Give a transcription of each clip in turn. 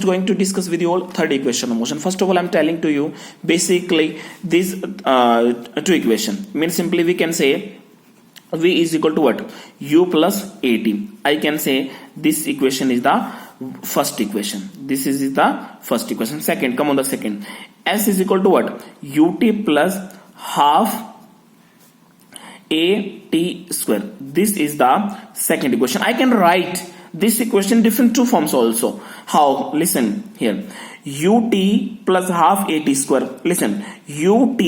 going to discuss with you all third equation of motion. First of all, I'm telling to you basically this two equation means simply we can say v is equal to what? U plus at. I can say this equation is the first equation. This is the first equation. Second, come on the second. S is equal to what? Ut plus half at square. This is the second equation. I can write this equation different two forms also. How? Listen here. Ut plus half at square. Listen. Ut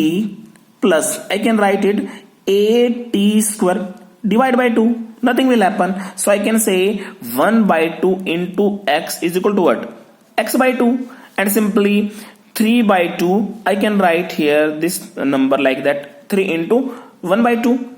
plus, I can write it at square divide by 2. Nothing will happen. So I can say 1 by 2 into x is equal to what? X by 2. And simply 3 by 2, I can write here this number like that. 3 into 1 by 2.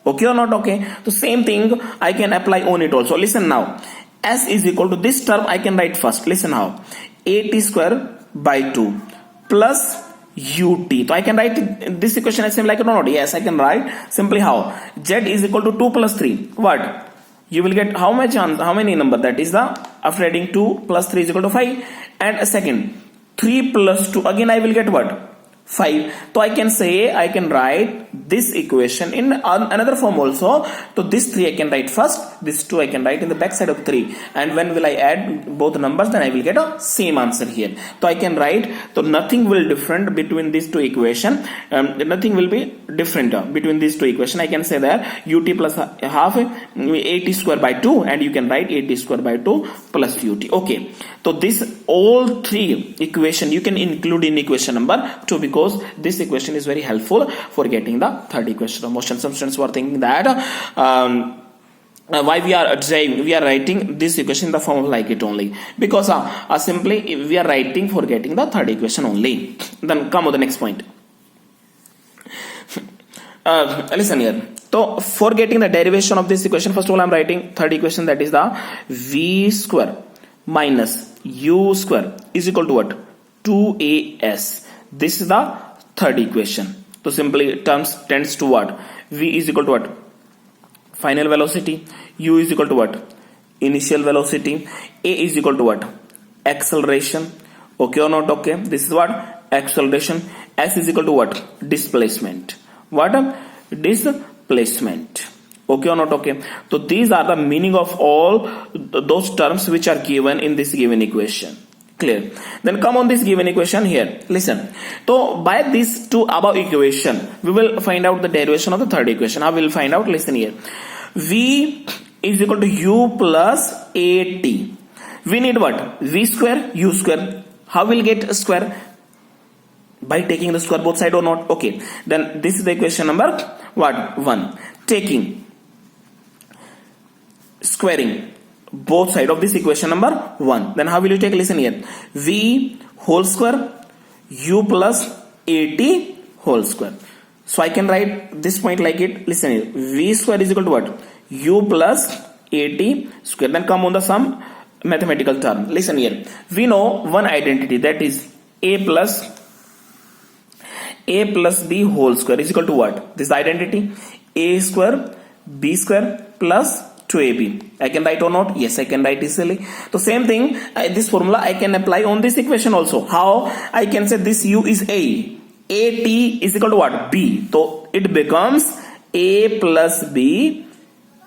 Okay or not okay? So same thing I can apply on it also. Listen now. S is equal to this term I can write first. Listen how. At square by 2 plus ut. So I can write this equation as same like or not? Yes, I can write simply how. Z is equal to 2 plus 3. What? You will get how much chance? How many number? That is the, after adding 2 plus 3 is equal to 5. And a second 3 plus 2. Again I will get what? 5. So I can say, I can write this equation in another form also. So this 3 I can write first, this 2 I can write in the back side of 3. And when will I add both numbers, then I will get a same answer here. So I can write, so nothing will different between these two equation. Nothing will be different between these two equation. I can say that ut plus half at square by 2, and you can write at square by 2 plus ut. Okay. So this all three equation you can include in equation number 2, because this equation is very helpful for getting the third equation of motion. Some students were thinking that why we are writing this equation in the form of like it only, because simply we are writing for getting the third equation only. Then come on the next point. Listen here. So for getting the derivation of this equation, first of all I am writing third equation, that is the v square minus u square is equal to what? 2as. This is the third equation. So simply terms tends to what? V is equal to what? Final velocity. U is equal to what? Initial velocity. A is equal to what? Acceleration. Okay or not okay? This is what? Acceleration. S is equal to what? Displacement. What? Displacement. Okay or not okay? So these are the meaning of all those terms which are given in this given equation. Clear? Then come on this given equation here. Listen. So by these two above equation, we will find out the derivation of the third equation. How we will find out? Listen here. V is equal to u plus at. We need what? V square, u square. How will get square? By taking the square both side or not? Okay. Then this is the equation number what? 1. Taking squaring both side of this equation number 1. Then how will you take? Listen here. V whole square u plus at whole square. So I can write this point like it. Listen here. V square is equal to what? U plus at square. Then come on the some mathematical term. Listen here. We know one identity, that is a plus b whole square is equal to what? This identity a square b square plus 2ab. I can write or not? Yes, I can write easily. So same thing, this formula I can apply on this equation also. How? I can say this u is a. At is equal to what? B. So it becomes a plus b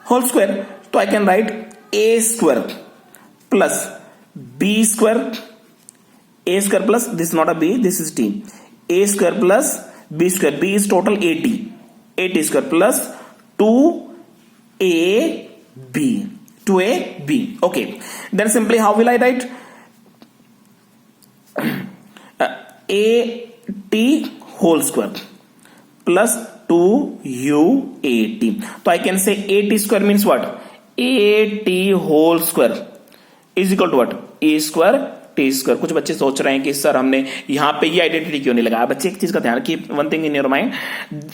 whole square. So I can write a square plus b square. A square plus, this is not a b, this is t. A square plus b square. B is total 80. 80 square plus 2ab. 2ab. Okay. Then simply how will I write? At whole square plus 2uat. So I can say at square means what? At whole square is equal to what? A square T square. कुछ बच्चे सोच रहे हैं कि sir हमने यहाँ पे ये आइडेंटिटी क्यों नहीं लगाया. बच्चे एक चीज का ध्यान रखिए, one thing in your mind,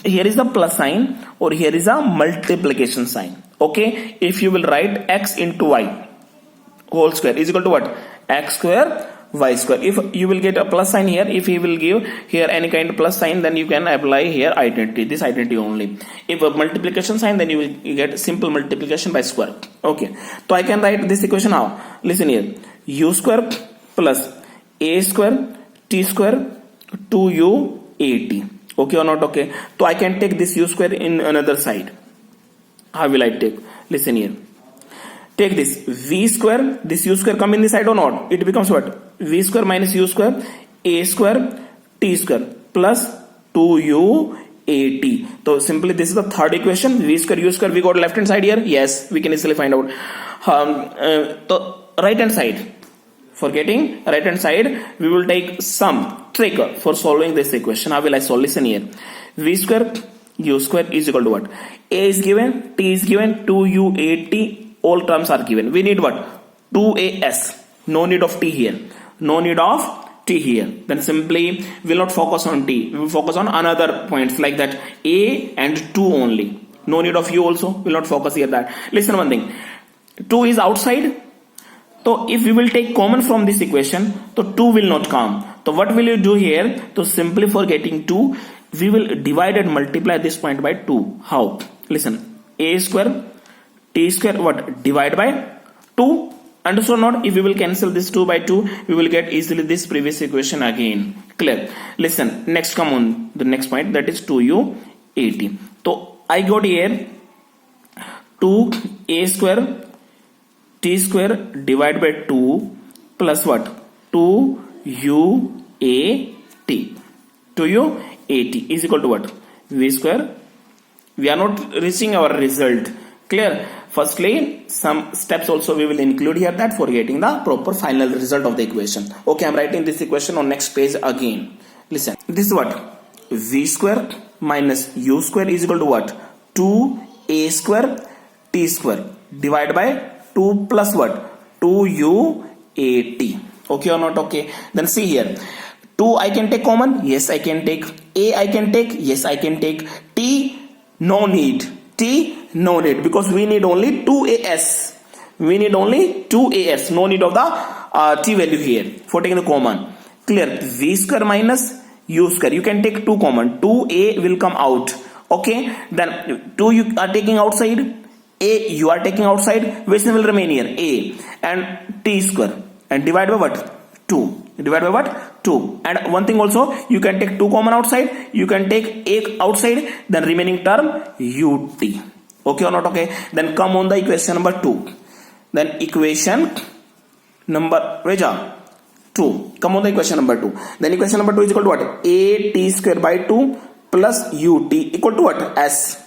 here is the plus sign और here is a multiplication sign. Okay, if you will write x into y whole square is equal to what? X square y square. If you will get a plus sign here, if he will give here any kind of plus sign, then you can apply here identity, this identity only. If a multiplication sign, then you will get simple multiplication by square. Okay, so I can write this equation how? Listen here, u square plus a square t square 2u at. Okay or not? Okay. So I can take this u square in another side. How will I take? Listen here. Take this v square, this u square come in this side or not? It becomes what? V square minus u square, a square t square plus 2u at. So simply this is the third equation. V square u square we got left hand side here. Yes, we can easily find out. So right hand side. For getting right hand side, we will take some trick for solving this equation. How will I solve? Listen here. V square u square is equal to what? A is given, t is given, 2u at. All terms are given. We need what? 2as. No need of t here. No need of t here. Then simply we will not focus on t. We will focus on another points like that. A and 2 only. No need of u also. We will not focus here that. Listen one thing. 2 is outside. So if we will take common from this equation, so 2 will not come. So what will you do here? So simply for getting 2, we will divide and multiply this point by 2. How? Listen. A square t square what? Divide by 2. Understood not? If we will cancel this 2 by 2, we will get easily this previous equation again. Clear? Listen. Next come on the next point, that is 2u at. So I got here 2a square t square divided by 2 plus what? 2u at. 2u at is equal to what? V square. We are not reaching our result. Clear? Firstly, some steps also we will include here that for getting the proper final result of the equation. Okay, I'm writing this equation on next page again. Listen. This is what? V square minus u square is equal to what? 2a square t square divided by 2 plus what? 2u at. Okay or not? Okay. Then see here. 2 I can take common. Yes, I can take. A I can take. Yes, I can take. T no need. T no need because we need only 2as. We need only 2as. No need of the t value here for taking the common. Clear? V square minus u square. You can take 2 common. 2a will come out. Okay. Then 2 you are taking outside. A you are taking outside. Which will remain here? A and t square and divide by what? 2. Divide by what? 2. And one thing also, you can take 2 common outside. You can take a outside. Then remaining term ut. Okay or not? Okay. Then come on the equation number 2. Then equation number 2. Come on the equation number 2. Then equation number 2 is equal to what? A t square by 2 plus ut equal to what? S.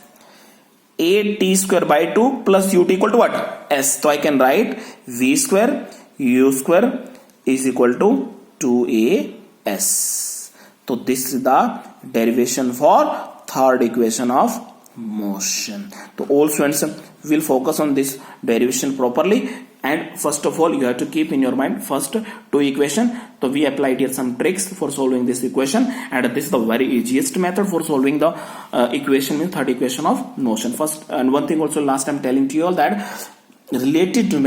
A t square by 2 plus ut equal to what? S. So I can write v square u square is equal to 2as. So this is the derivation for third equation of motion. So all students will focus on this derivation properly, and first of all you have to keep in your mind first 2 equation. So we applied here some tricks for solving this equation, and this is the very easiest method for solving the equation in third equation of motion. First, and one thing also last time telling to you all that related to